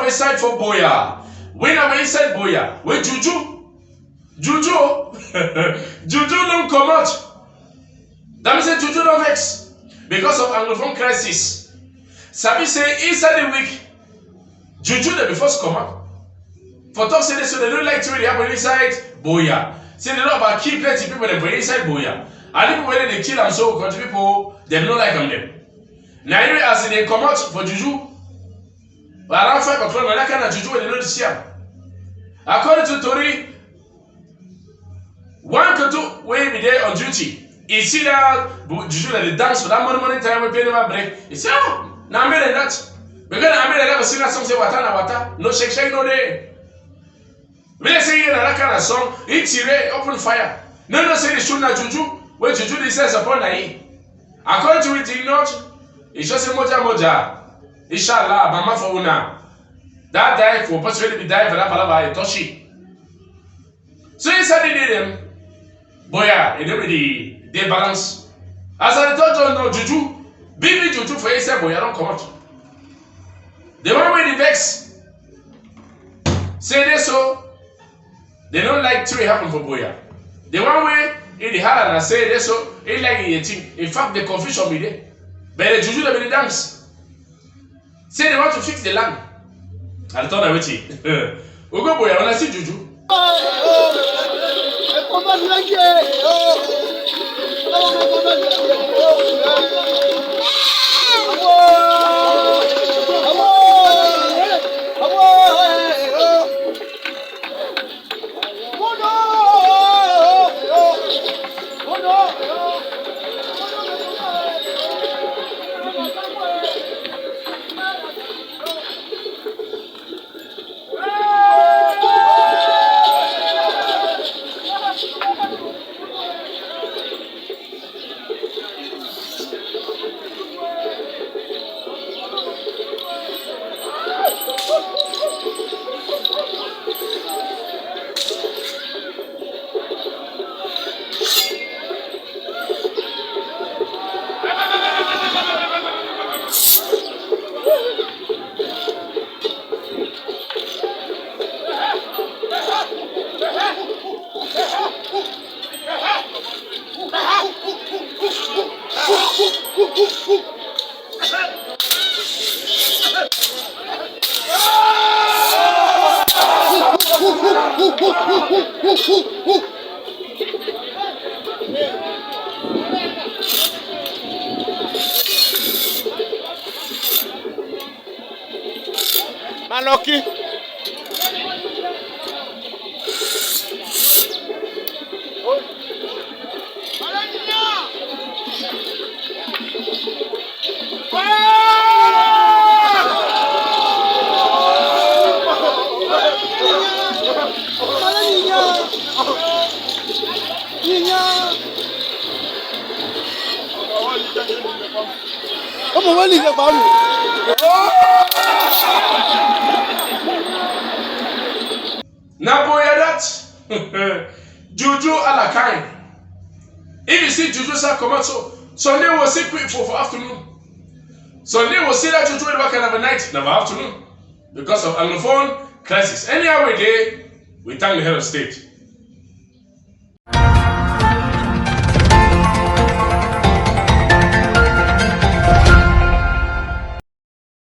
inside for Boya. When I'm inside Boya, with Juju. Juju don't come out. That means Juju don't vex. Because of Anglophone crisis. Sabi say inside the week, Juju they be first come out. For talk say this, so they don't like to really happen inside Boya. Say they know about kill plenty people that bring inside Boya. And even when they kill them so country people, they don't like them. Now anyway, as they come out for Juju, around 5 o'clock, when I kind of Juju, they know this year. According to Tori, one could do way be there on duty. He see that Juju that they dance for that money time we pay them a break. He say, oh, now I'm better than that. Because I'm better than that, sing that song say wata, no shake no day. When they say that kind of song, it's open fire. No say they shoot na Juju, where Juju they says upon na he. According to it, not, it's just a moja. Inshallah, mama for una. That die for possibly be die for that palava toshi. So inside they did them, boya, it already they balance. As I told you, no Juju, big Juju for inside boya don't come out. The one way the vex, say this so, they don't like to happen for boya. The one way in the hard and say this so, it like a thing. In fact, the confusion be there. But the Juju they dance. Say they want to fix the land. I'll turn away to you. Ugo boy, I want to see Juju. Maloki. Now boy that Juju a la kind. If you see Juju say come out so Sunday will see quick for afternoon. Sunday will see that Juju in the back of the night, never afternoon. Because of Anglophone crisis. Anyhow we day, we thank the head of state.